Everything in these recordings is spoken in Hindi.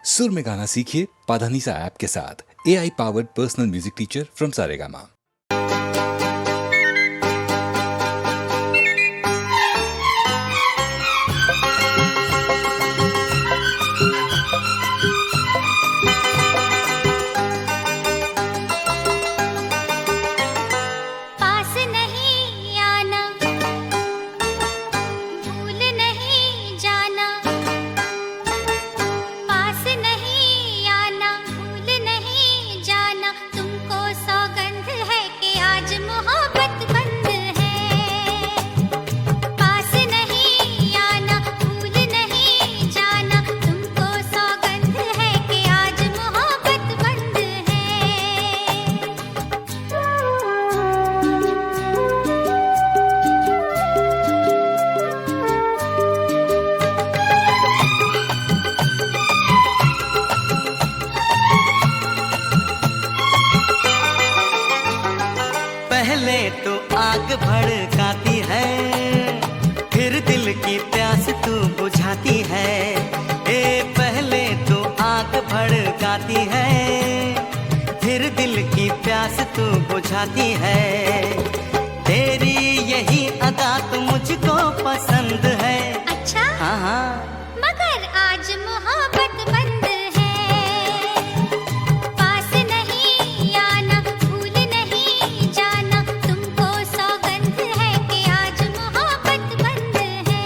सुर में गाना सीखिए पाधानीसा ऐप के साथ। AI powered personal music teacher from Saregama. पहले तो आग भड़काती है, फिर दिल की प्यास तू बुझाती है। पहले तो आग भड़काती है, फिर दिल की प्यास तू बुझाती है। तेरी यही अदा तो मुझको पसंद है। अच्छा? हाँ हाँ। मगर आज मोहब्बत बंद है, पास नहीं आना, भूल नहीं जाना, तुमको सौगंध है कि आज मोहब्बत बंद है।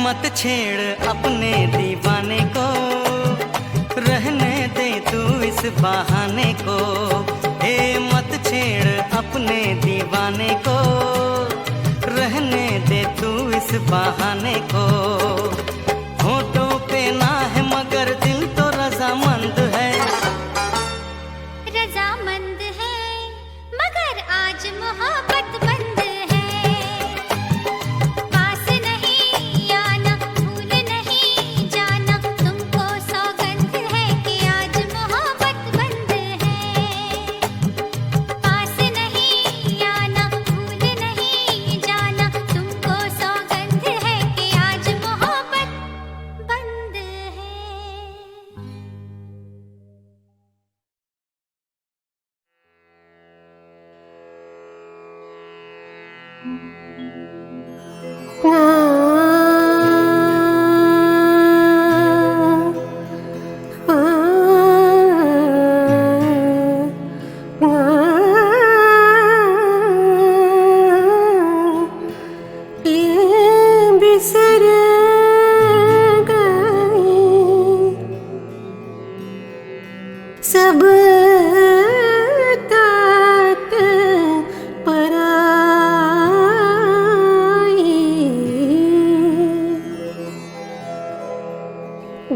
मत छेड़ अपने दीवाने को, रहने दे तू इस बहाने को। मत छेड़ अपने दीवाने को, रहने दे तू इस बहाने को। होठों पे ना है मगर दिल तो रजामंद है। रजामंद है मगर आज मोहब्बत बंद है, पास नहीं आना, भूल नहीं जाना, तुमको सौगंध है कि आज मोहब्बत बंद है। पास नहीं आना, भूल नहीं जाना, तुमको सौगंध है कि आज मोहब्बत बंद है। बिसर गई सब तात पराई,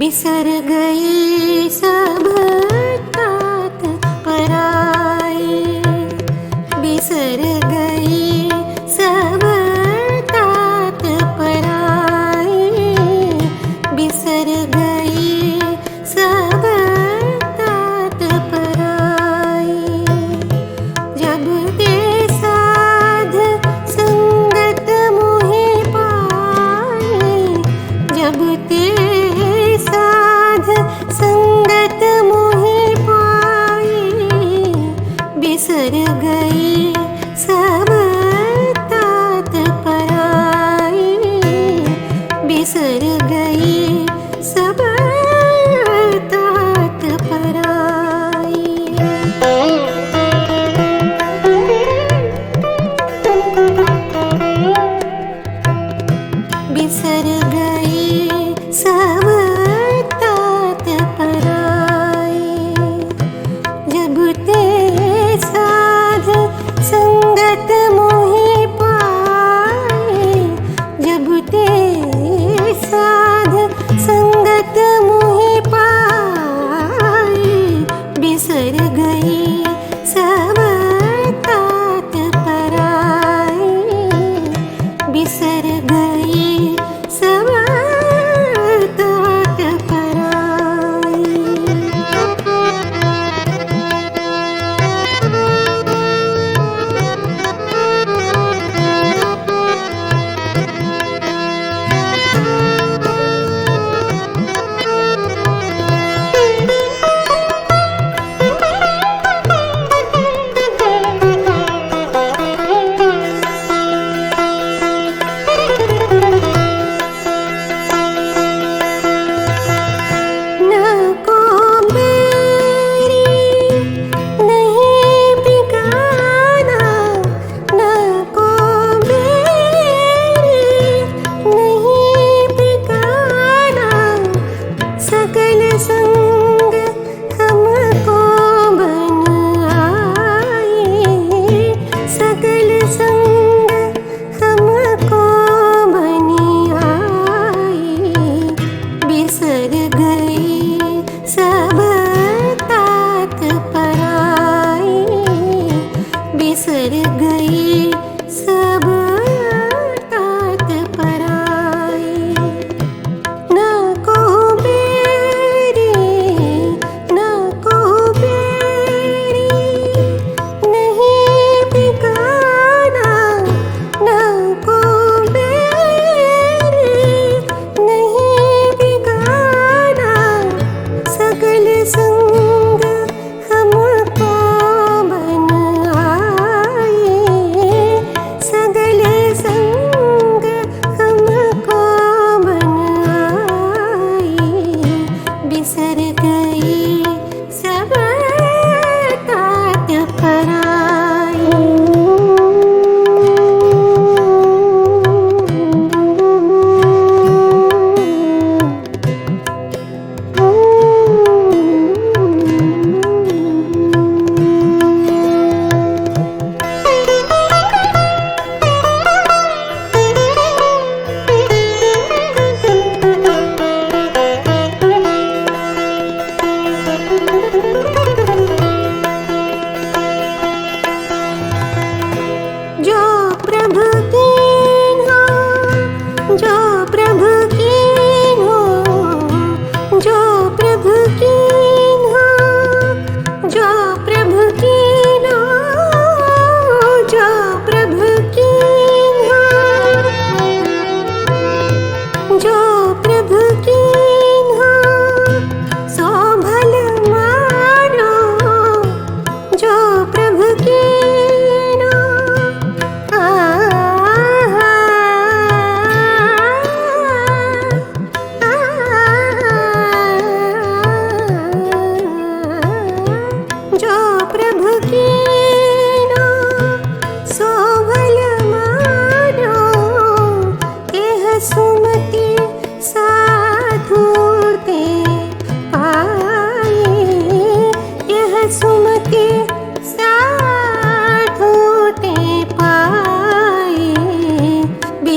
बिसर गई सब तात पराई, बिसर गई सब तात पराई, बिसर गई सब तात पराई। जब ते साध संगत मोहि पाई, जब ते साध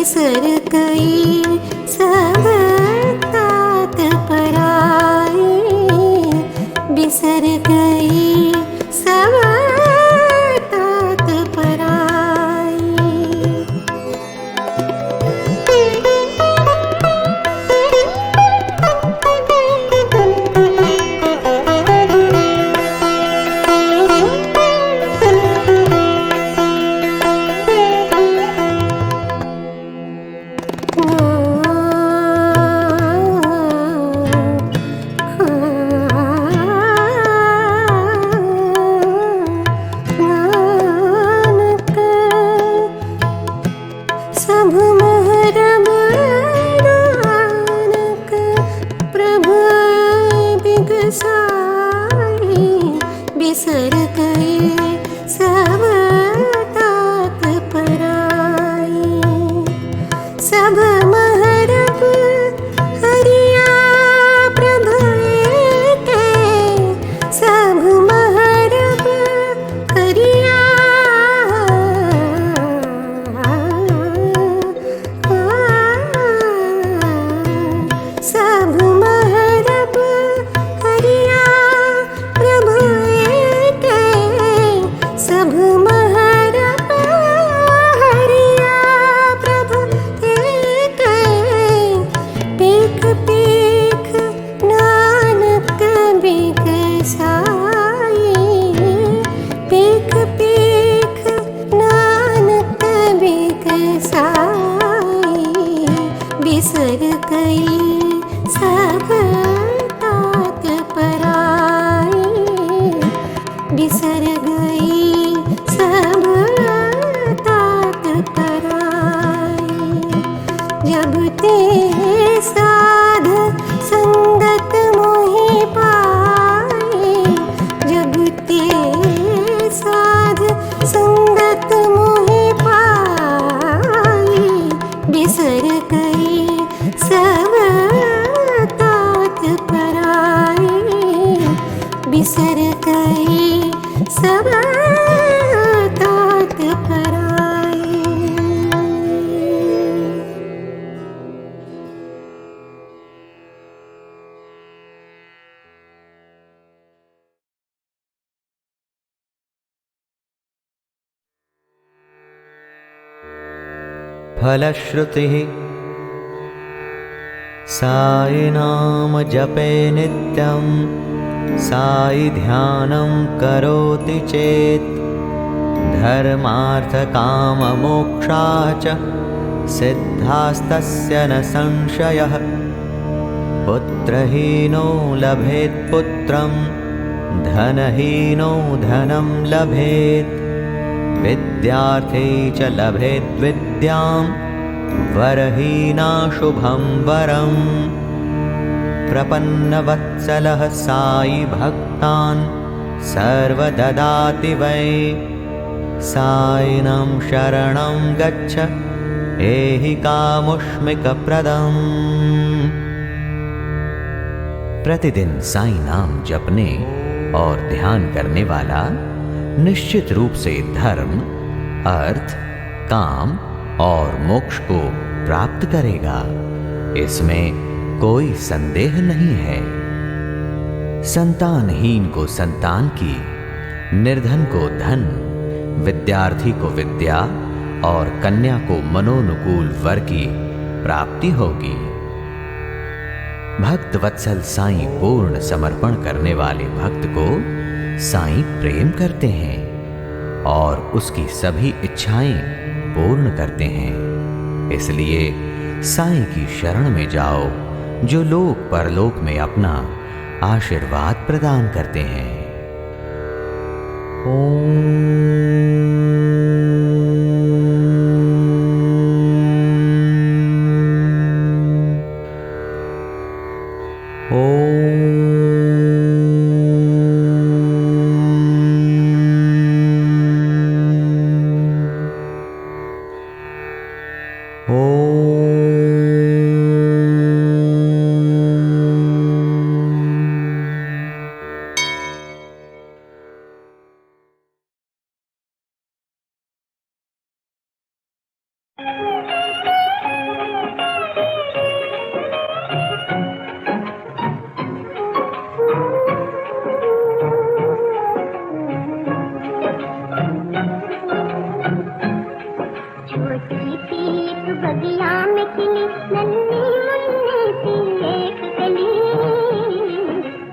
बिसर गई सब तात पराई, बिसर गई सब तात पराई। सब महरब नानक प्रभु बिगसाई, बिसर गए सब तात पराई। सब महरब हरिया प्रभु के, सब महरब हरिया सब महरब हरिया प्रभु के, सब महरब हरिया प्रभु के। पीख पीख नानक बिगसाई, पीख पीख नानक बिगसाई, बिसर गई सब तात पराई, बिसर गई सब तात पराई। जब ते साध संगत मोहि पाई, जब ते साध संगत मोहि पाई, बिसर गई सब तात पराई, बिसर गई सब तात पराई। फलश्रुतिः साई नाम जपे नित्यं, साई ध्यानं करोति चेत्, धर्मार्थकाममोक्षा च सिद्धास्तस्य न संशयः। पुत्रहीनो लभेत् पुत्रं, धनहीनो धनं लभेत्, विद्यार्थी च लभेत् विद्यां, वरहीना शुभं वरम्। प्रपन्नवत्सलः साई भक्तान् सर्वददाति वै, साइनं शरणं गच्छ एहि कामुष्मिकप्रदम्। प्रतिदिन साई नाम जपने और ध्यान करने वाला निश्चित रूप से धर्म, अर्थ, काम और मोक्ष को प्राप्त करेगा, इसमें कोई संदेह नहीं है। संतानहीन को संतान की, निर्धन को धन, विद्यार्थी को विद्या और कन्या को मनोनुकूल वर की प्राप्ति होगी। भक्त वत्सल साईं पूर्ण समर्पण करने वाले भक्त को साईं प्रेम करते हैं और उसकी सभी इच्छाएं पूर्ण करते हैं। इसलिए साईं की शरण में जाओ, जो लोक परलोक में अपना आशीर्वाद प्रदान करते हैं। बगिया में खिली नन्ही मुन्नी सी एक कली,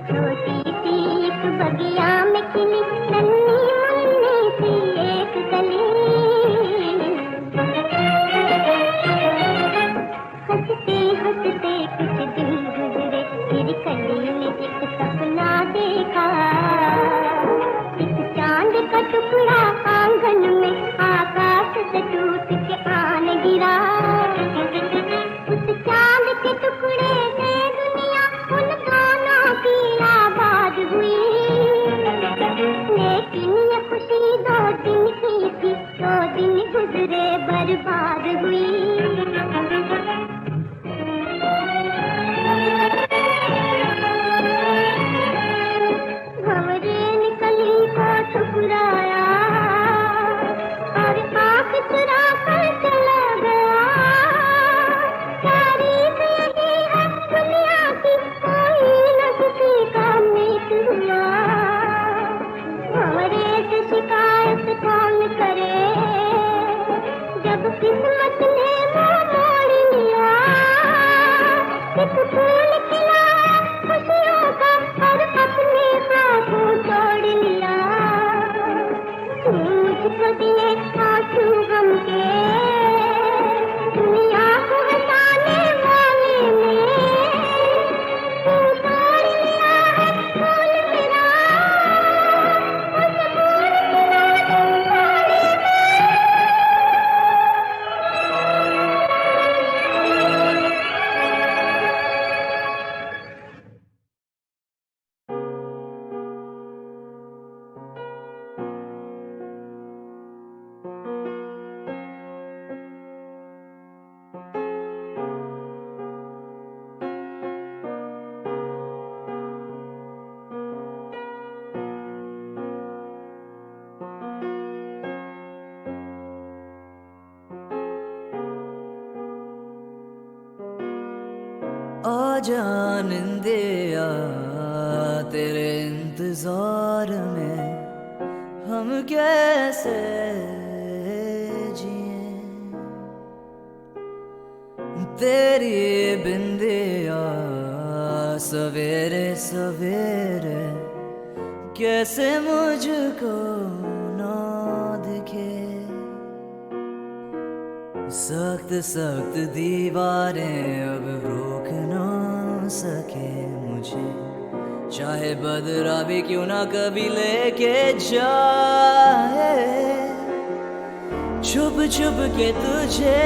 छोटी सी एक बगिया में खिली नन्ही मुन्नी सी एक कली। हंसते हंसते कुछ दिन गुजरे, फिर कली ने एक सपना देखा। एक चांद का टुकड़ा आंगन में आकाश से टूट के आन गिरा। उस चांद के टुकड़े से दुनिया उन दोनों की आबाद हुई। लेकिन ये खुशी 2 दिन की थी, 2 दिन गुजरे बर्बाद हुई। ठुकराया और आँख चुरा कर चला गया। तारीफ यही है दुनिया की, कोई न किसी का मीत हुआ। भंवरे से शिकायत कौन करे, जब किस्मत ने मुँह मोड़ लिया। एक फूल खिला खुशियों का और अपने हाथों तोड़ लिया। मुझको दिए आंसू गम के, दुनिया को हंसाने वाले ने तोड़ लिया है फूल मेरा, उस फूल जानंदे तेरे इंतजार में हम कैसे जिए। तेरी बिंदिया सवेरे सवेरे कैसे मुझको ना दिखे। सख्त सख्त दीवारें अब रोक ना सके मुझे, चाहे बदरा भी क्यों ना कभी लेके जाए। छुप छुप के तुझे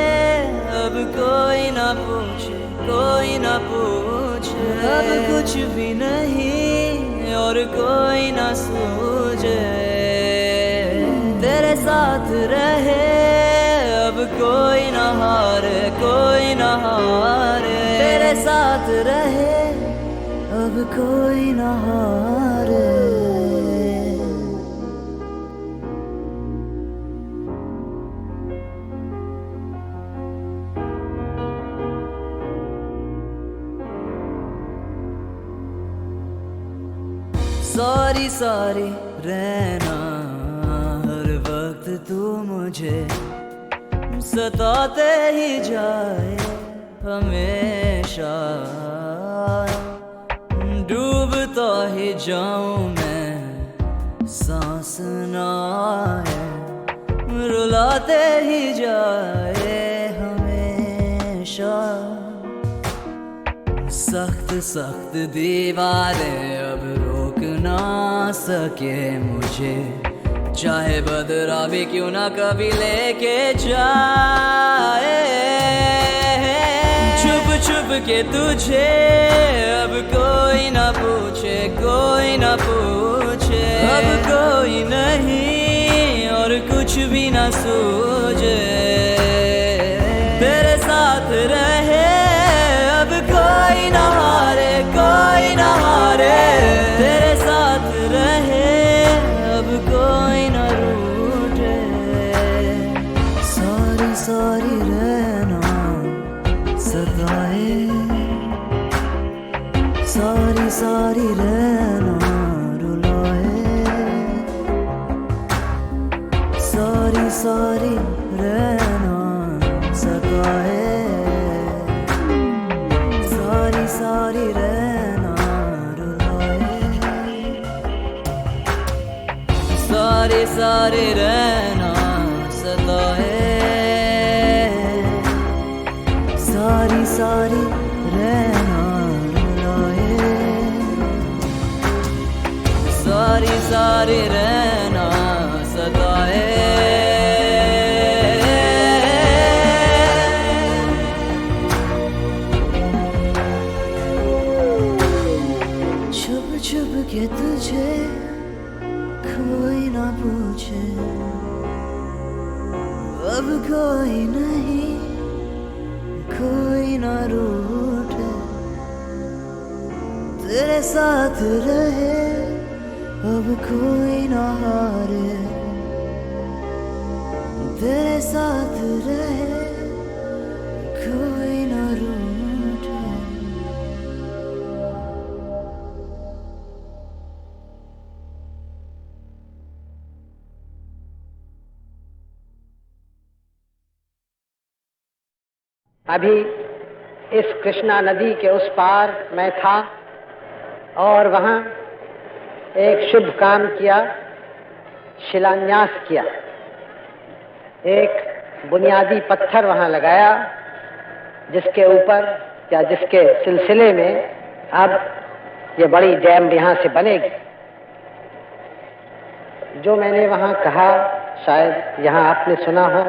अब कोई ना पूछे, कोई ना पूछे। अब कुछ भी नहीं और कोई ना सूझे। तेरे साथ रहे अब कोई ना हारे, कोई ना हारे। तेरे साथ रहे अब कोई ना हारे। सारी सारी रहना हर वक्त तू मुझे सताते ही जाए हमेशा। डूबता ही जाऊं मैं सांस ना आए, रुलाते ही जाए हमेशा। सख्त सख्त दीवारें अब रोक ना सके मुझे, चाहे बदरा भी क्यों ना कभी लेके जाए। छुप छुप के तुझे अब कोई ना पूछे, कोई ना पूछे। अब कोई नहीं और कुछ भी ना सूझे। तेरे साथ रहे अब कोई ना हारे, कोई ना हारे। तेरे साथ रहे अब कोई ना रूठे। सारी सारी रहना सताए, सारी सारी रहना रुलाए। सारी सारी रहना सताए। सारे रहना सताए, सारी सारी रहना रुलाए, सारी सारी रहना सताए। छुप छुप के तुझे कोई ना पूछे, अब कोई नहीं, कोई ना रूठे, तेरे साथ रहे, अब कोई ना हारे, तेरे साथ रहे, कोई ना रूठे। अभी इस कृष्णा नदी के उस पार मैं था और वहाँ एक शुभ काम किया, शिलान्यास किया। एक बुनियादी पत्थर वहाँ लगाया जिसके ऊपर या जिसके सिलसिले में अब ये बड़ी डैम यहाँ से बनेगी। जो मैंने वहाँ कहा शायद यहाँ आपने सुना हो।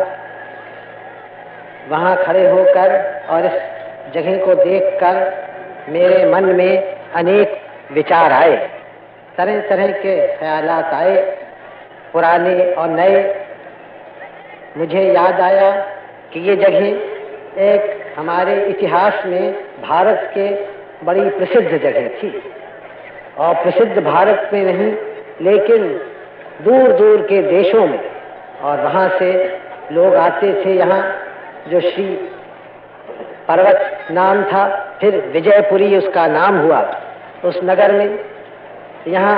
वहाँ खड़े होकर और इस जगह को देखकर मेरे मन में अनेक विचार आए, तरह तरह के ख्यालात आए, पुराने और नए। मुझे याद आया कि ये जगह एक हमारे इतिहास में भारत के बड़ी प्रसिद्ध जगह थी, और प्रसिद्ध भारत में नहीं लेकिन दूर दूर के देशों में, और वहाँ से लोग आते थे यहाँ। जो श्री पर्वत नाम था, फिर विजयपुरी उसका नाम हुआ। उस नगर में यहाँ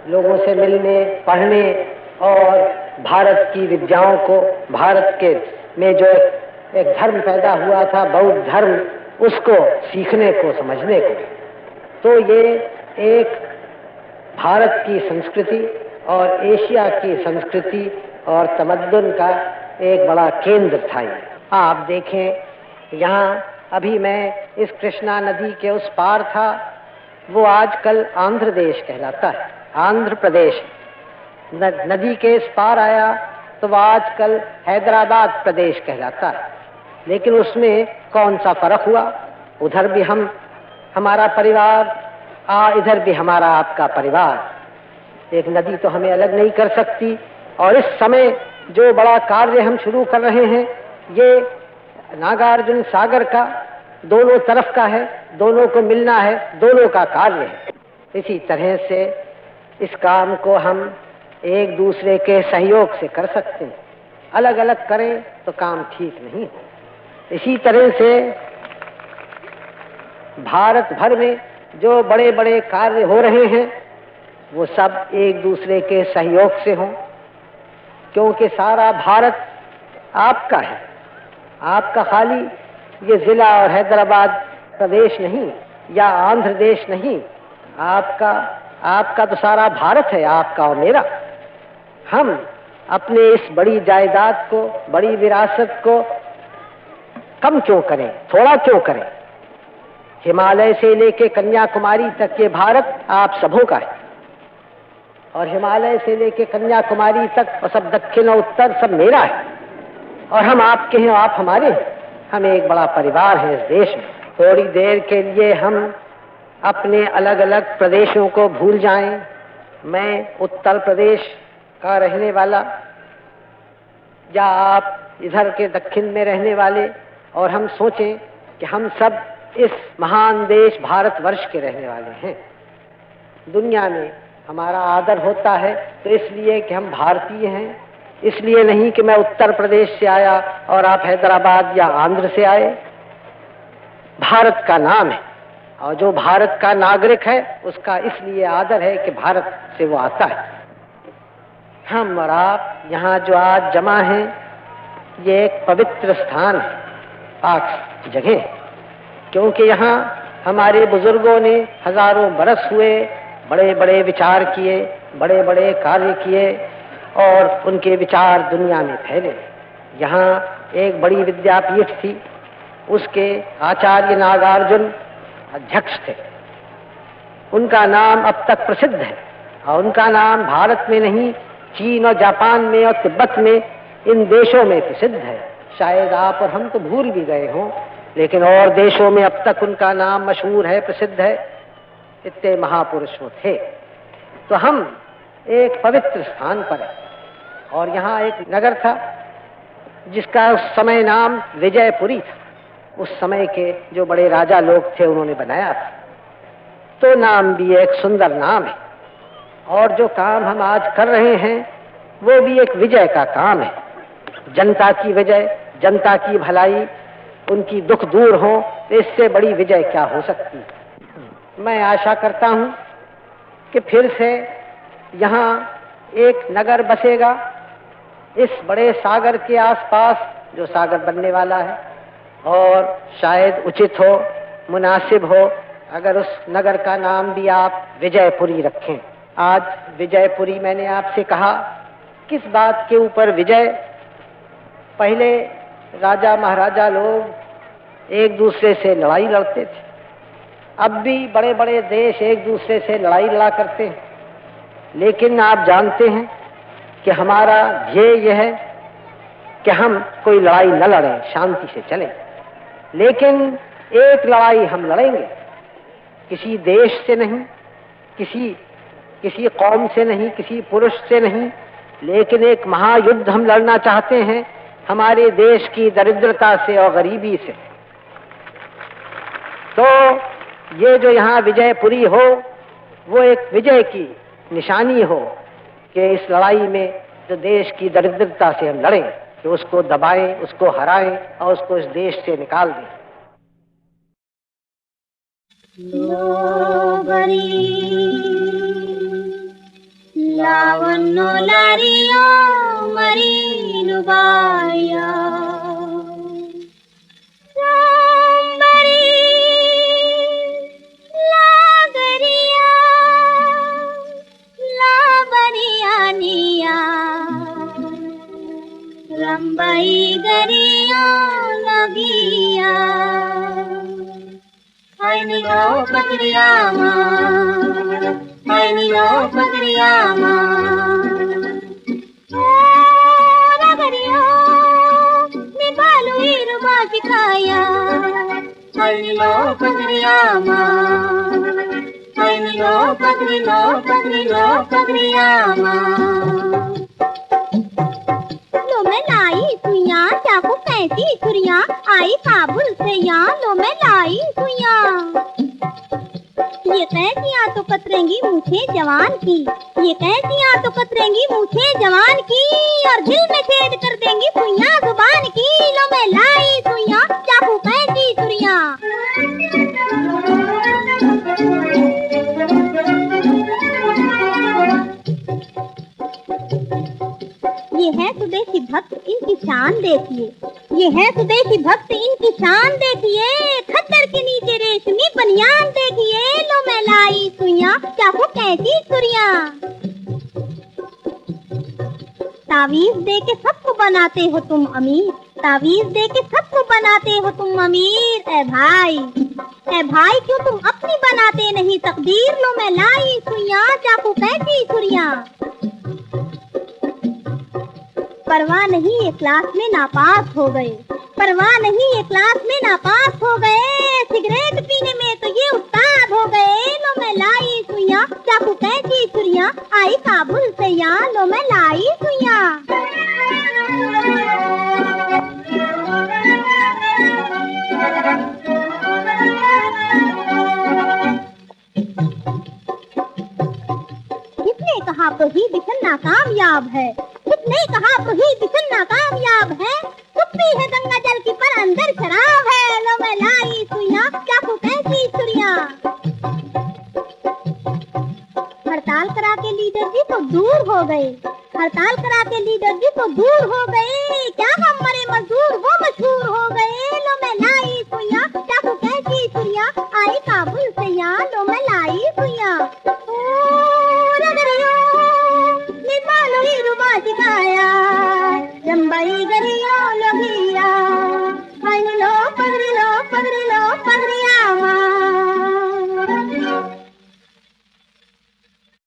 लोगों से मिलने, पढ़ने और भारत की विद्याओं को, भारत के में जो एक धर्म पैदा हुआ था बौद्ध धर्म, उसको सीखने को, समझने को। तो ये एक भारत की संस्कृति और एशिया की संस्कृति और तमद्दुन का एक बड़ा केंद्र था। ये आप देखें, यहाँ अभी मैं इस कृष्णा नदी के उस पार था, वो आजकल आंध्र देश कहलाता है, आंध्र प्रदेश। नदी के इस पार आया तो वह आजकल हैदराबाद प्रदेश कहलाता है। लेकिन उसमें कौन सा फर्क हुआ? उधर भी हमारा परिवार, इधर भी हमारा आपका परिवार। एक नदी तो हमें अलग नहीं कर सकती। और इस समय जो बड़ा कार्य हम शुरू कर रहे हैं, ये नागार्जुन सागर का दोनों तरफ का है, दोनों को मिलना है, दोनों का कार्य है। इसी तरह से इस काम को हम एक दूसरे के सहयोग से कर सकते हैं। अलग अलग करें तो काम ठीक नहीं हो। इसी तरह से भारत भर में जो बड़े बड़े कार्य हो रहे हैं, वो सब एक दूसरे के सहयोग से हों, क्योंकि सारा भारत आपका है। आपका खाली ये जिला और हैदराबाद प्रदेश नहीं या आंध्र देश नहीं, आपका तो सारा भारत है, आपका और मेरा। हम अपने इस बड़ी जायदाद को, बड़ी विरासत को कम क्यों करें, थोड़ा क्यों करें? हिमालय से लेके कन्याकुमारी तक ये भारत आप सबों का है, और हिमालय से लेके कन्याकुमारी तक और सब दक्षिण और उत्तर सब मेरा है। और हम आपके हैं, आप हमारे हैं। हम एक बड़ा परिवार है इस देश में। थोड़ी देर के लिए हम अपने अलग अलग प्रदेशों को भूल जाएं। मैं उत्तर प्रदेश का रहने वाला, या आप इधर के दक्षिण में रहने वाले, और हम सोचें कि हम सब इस महान देश भारतवर्ष के रहने वाले हैं। दुनिया में हमारा आदर होता है तो इसलिए कि हम भारतीय हैं, इसलिए नहीं कि मैं उत्तर प्रदेश से आया और आप हैदराबाद या आंध्र से आए। भारत का नाम है, और जो भारत का नागरिक है उसका इसलिए आदर है कि भारत से वो आता है। हम और आप यहाँ जो आज जमा हैं, ये एक पवित्र स्थान है, पाक जगह, क्योंकि यहाँ हमारे बुजुर्गों ने हजारों बरस हुए बड़े बड़े विचार किए, बड़े बड़े कार्य किए, और उनके विचार दुनिया में फैले। यहाँ एक बड़ी विद्यापीठ थी, उसके आचार्य नागार्जुन अध्यक्ष थे। उनका नाम अब तक प्रसिद्ध है और उनका नाम भारत में नहीं, चीन और जापान में और तिब्बत में, इन देशों में प्रसिद्ध है। शायद आप और हम तो भूल भी गए हों, लेकिन और देशों में अब तक उनका नाम मशहूर है, प्रसिद्ध है। इतने महापुरुष वो थे। तो हम एक पवित्र स्थान पर हैं और यहाँ एक नगर था जिसका उस समय नाम विजयपुरी था। उस समय के जो बड़े राजा लोग थे उन्होंने बनाया था। तो नाम भी एक सुंदर नाम है और जो काम हम आज कर रहे हैं वो भी एक विजय का काम है। जनता की विजय, जनता की भलाई, उनकी दुख दूर हो, तो इससे बड़ी विजय क्या हो सकती है। मैं आशा करता हूँ कि फिर से यहाँ एक नगर बसेगा इस बड़े सागर के आसपास, जो सागर बनने वाला है, और शायद उचित हो, मुनासिब हो अगर उस नगर का नाम भी आप विजयपुरी रखें। आज विजयपुरी मैंने आपसे कहा, किस बात के ऊपर विजय? पहले राजा महाराजा लोग एक दूसरे से लड़ाई लड़ते थे। अब भी बड़े बड़े देश एक दूसरे से लड़ाई लड़ा करते हैं, लेकिन आप जानते हैं कि हमारा ध्येय यह है कि हम कोई लड़ाई न लड़ें, शांति से चलें। लेकिन एक लड़ाई हम लड़ेंगे, किसी देश से नहीं, किसी कौम से नहीं, किसी पुरुष से नहीं, लेकिन एक महायुद्ध हम लड़ना चाहते हैं हमारे देश की दरिद्रता से और गरीबी से। तो ये जो यहाँ विजयपुरी हो, वो एक विजय की निशानी हो कि इस लड़ाई में जो देश की दरिद्रता से हम लड़ें, कि उसको दबाएं, उसको हराएं और उसको इस देश से निकाल दें। लावण्यो लारियो मरीनु बाया रंबाई गरिया लगिया हाय नीलो पकड़िया हाय नीलो पकड़िया लगरिया निभालू इरुबा सिखाया हाय नीलो पकड़िया हाय नीलो पकड़िया लो मैं लाई सुइया चाकू कैसी छुरिया आई काबुल से यहाँ लो मैं लाई सुइया। ये कैसियाँ तो कतरेंगी मुझे जवान की, ये कैसियाँ तो कतरेंगी मुझे जवान की, और दिल में छेद कर देंगी सुइया जुबान की। लो मैं लाई सुइया चाकू कैसी छुरिया। ये है स्वदेशी भक्त, इनकी शान देखिए, ये है स्वदेशी भक्त, इनकी शान देखिए, खद्दर के नीचे रेशमी बनियान देखिए। लो मैं लाई सुइया चाकू कैसी छुरिया। तावीज दे के सबको बनाते हो तुम अमीर, तावीज दे के सबको बनाते हो तुम अमीर। ए भाई क्यों तुम अपनी बनाते नहीं तकदीर। लो मैं लाई सुइया चाकू कैसी छुरिया। परवाह नहीं ये क्लास में नापास हो गए, परवाह नहीं ये क्लास में नापास हो गए, सिगरेट पीने में तो ये उस्ताद हो गए। लो मैं लाई सुइया चाकू कैसी छुरिया, आई काबुल से यहाँ लो मैं लाई सुइया। किसने कहा प्रोहिबिशन नाकामयाब है, किसने कहा प्रोहिबिशन नाकामयाब है। कुप्पी है गंगा जल की पर अंदर शराब है। लो मैं लाई सुइया चाकू कैसी छुरिया। हड़ताल करा के लीडर जी तो दूर हो गए, हड़ताल करा के लीडर जी तो दूर हो गए। क्या हम